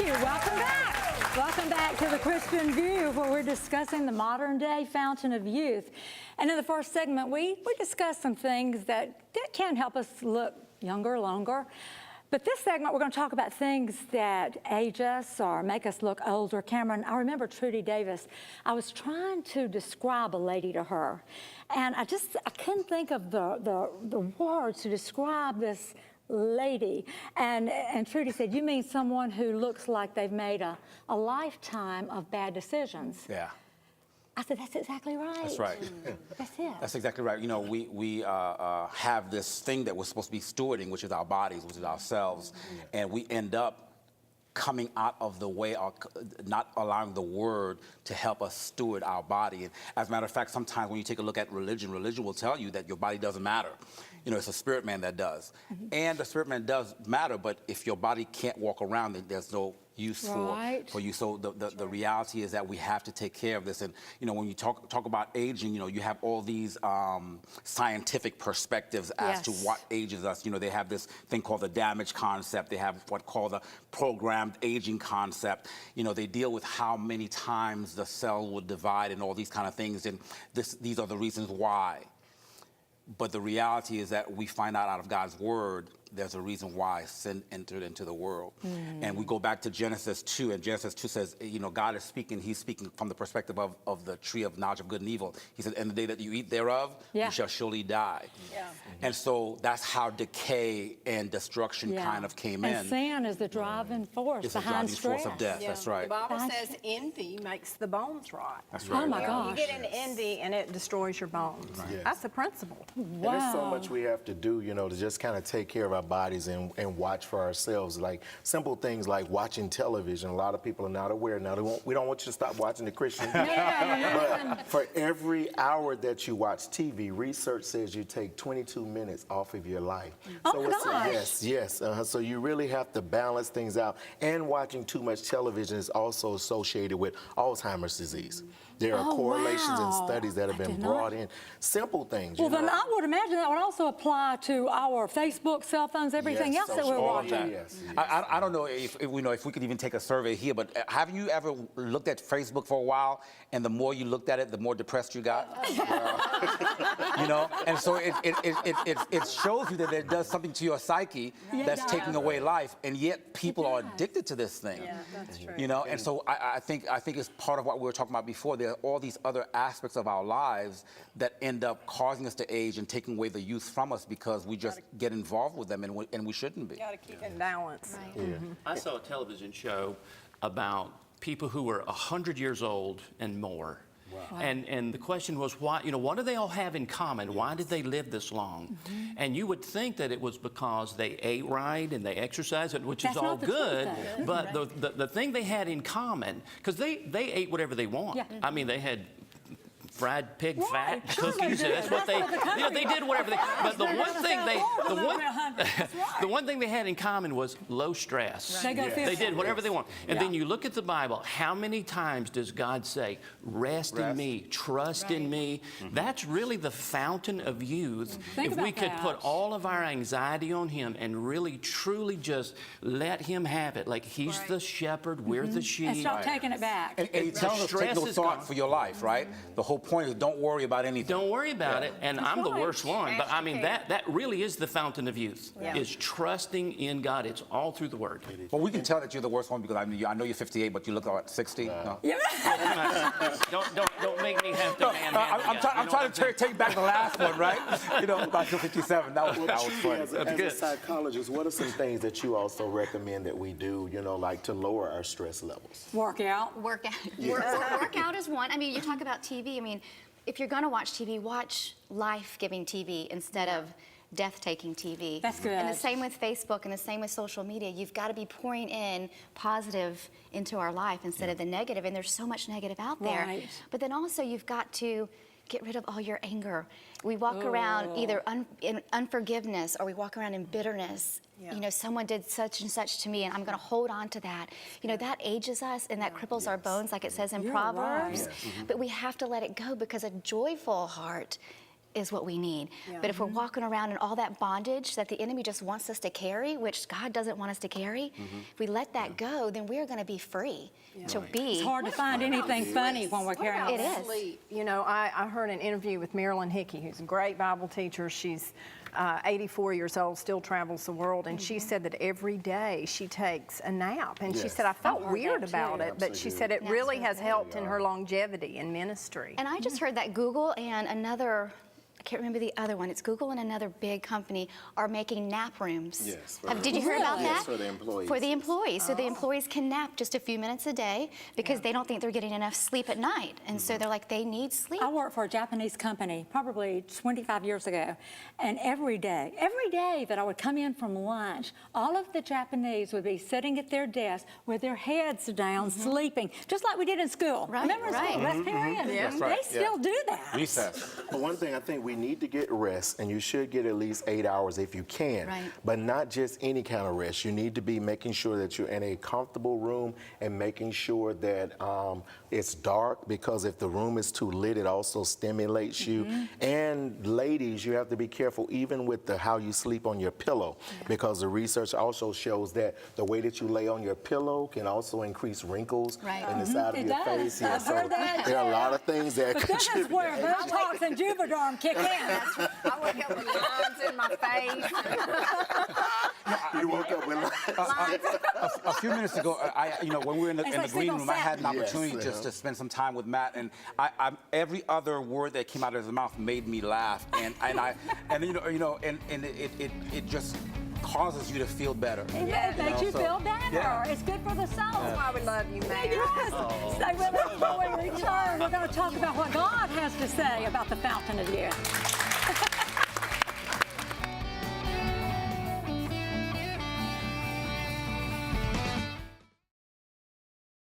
Welcome back. Welcome back to the Christian View, where we're discussing the modern day fountain of youth. And in the first segment, we discussed some things that can help us look younger, longer. But this segment, we're going to talk about things that age us or make us look older. Cameron, I remember Trudy Davis. I was trying to describe a lady to her, and I couldn't think of the words to describe this lady. And Trudy said, "You mean someone who looks like they've made a lifetime of bad decisions?" Yeah. I said, "That's exactly right." That's right. That's it. That's exactly right. You know, we have this thing that we're supposed to be stewarding, which is our bodies, which is ourselves, and we end up coming out of the way, or not allowing the Word to help us steward our body. And as a matter of fact, sometimes when you take a look at religion will tell you that your body doesn't matter. You know, it's a spirit man that does. And the spirit man does matter, but if your body can't walk around, then there's no use for you. So the reality is that we have to take care of this. And, you know, when you talk about aging, you know, you have all these scientific perspectives as to what ages us. You know, they have this thing called the damage concept. They have what called the programmed aging concept. You know, they deal with how many times the cell will divide and all these kind of things. And these are the reasons why. But the reality is that we find out of God's Word, there's a reason why sin entered into the world. And we go back to Genesis 2, and Genesis 2 says, you know, God is speaking, he's speaking from the perspective of the tree of knowledge of good and evil. He said, "And the day that you eat thereof, you shall surely die." And so that's how decay and destruction kind of came in. And sin is the driving force behind stress. It's the driving force of death, that's right. The Bible says envy makes the bones rot. That's right. Oh my gosh. You get into envy and it destroys your bones. Yes. That's the principle. Wow. And there's so much we have to do, you know, to just kind of take care of our bodies and watch for ourselves. Like simple things like watching television. A lot of people are not aware now. We don't want you to stop watching the Christian. But for every hour that you watch TV, research says you take 22 minutes off of your life. Oh my gosh. Yes. So you really have to balance things out. And watching too much television is also associated with Alzheimer's disease. There are correlations and studies that have been brought in. Simple things. Well, then I would imagine that would also apply to our Facebook, cell phones, everything else that we're watching. I don't know if we could even take a survey here, but have you ever looked at Facebook for a while, and the more you looked at it, the more depressed you got? You know, and so it shows you that it does something to your psyche that's taking away life, and yet people are addicted to this thing. Yeah, that's true. You know, and so I think it's part of what we were talking about before. There are all these other aspects of our lives that end up causing us to age and taking away the youth from us because we just get involved with them, and we shouldn't be. You got to keep in balance. Right. I saw a television show about people who were 100 years old and more. Wow. And the question was, why? You know, what do they all have in common? Why did they live this long? And you would think that it was because they ate right and they exercised, which is all good. But the thing they had in common, because they ate whatever they want. I mean, they had fried pig fat cookies. That's what they, you know, they did whatever they. But the one thing they had in common was low stress. They did whatever they want. And then you look at the Bible. How many times does God say, "Rest in me, trust in me"? That's really the fountain of youth. If we could put all of our anxiety on Him and really, truly just let Him have it, like He's the shepherd, we're the sheep. And stop taking it back. And He tells us to take no thought for your life, right? The whole point is don't worry about anything. Don't worry about it. And I'm the worst one. But I mean, that really is the fountain of youth, is trusting in God. It's all through the Word. Well, we can tell that you're the worst one because I know you're 58, but you look like 60. No? Don't make me have to I'm trying to take back the last one, right? You know, about 57. That was funny. As a psychologist, what are some things that you also recommend that we do, you know, like to lower our stress levels? Workout. Workout is one. I mean, you talk about TV. I mean, if you're going to watch TV, watch life-giving TV instead of death-taking TV. That's good. And the same with Facebook and the same with social media. You've got to be pouring in positive into our life instead of the negative. And there's so much negative out there. But then also you've got to get rid of all your anger. We walk around either in unforgiveness or we walk around in bitterness. You know, someone did such and such to me and I'm going to hold on to that. You know, that ages us and that cripples our bones like it says in Proverbs. But we have to let it go because a joyful heart is what we need. But if we're walking around in all that bondage that the enemy just wants us to carry, which God doesn't want us to carry, if we let that go, then we're going to be free to be. It's hard to find anything funny when we're carrying It is. Sleep. You know, I heard an interview with Marilyn Hickey, who's a great Bible teacher. She's 84 years old, still travels the world, and she said that every day she takes a nap. And she said, I felt weird about it, but she said it Naps really are has good. helped in her longevity in ministry. And I just heard that Google and another, I can't remember the other one, it's Google and another big company are making nap rooms. Yes. Did you hear about Yes, that? for the employees. For the employees. So the employees can nap just a few minutes a day because they don't think they're getting enough sleep at night. And so they're like, they need sleep. I worked for a Japanese company probably 25 years ago, and every day that I would come in from lunch, all of the Japanese would be sitting at their desk with their heads down, sleeping, just like we did in school. Right, Remember in school, right. rest period? That's right. They still do that. Recess. But one thing, I think we need to get rest, and you should get at least 8 hours if you can. Right. But not just any kind of rest. You need to be making sure that you're in a comfortable room and making sure that it's dark, because if the room is too lit, it also stimulates you. And ladies, you have to be careful even with how you sleep on your pillow, because the research also shows that the way that you lay on your pillow can also increase wrinkles Right. in the side of It your does. face. I've heard that, there are a too. lot of things that But this is contribute. where Botox and Juvederm kick in. I wake up with lines in my face. You woke up with A few minutes ago, when we were in the It's like green single room, I had an satin. opportunity Yes, just to spend some time with Matt, and every other word that came out of his mouth made me laugh, and it just causes you to feel better. It makes you so- feel better. Yeah. It's good for the soul. That's why we love you, man. Yes. Stay with us when we return. We're going to talk about what God has to say about the fountain of youth.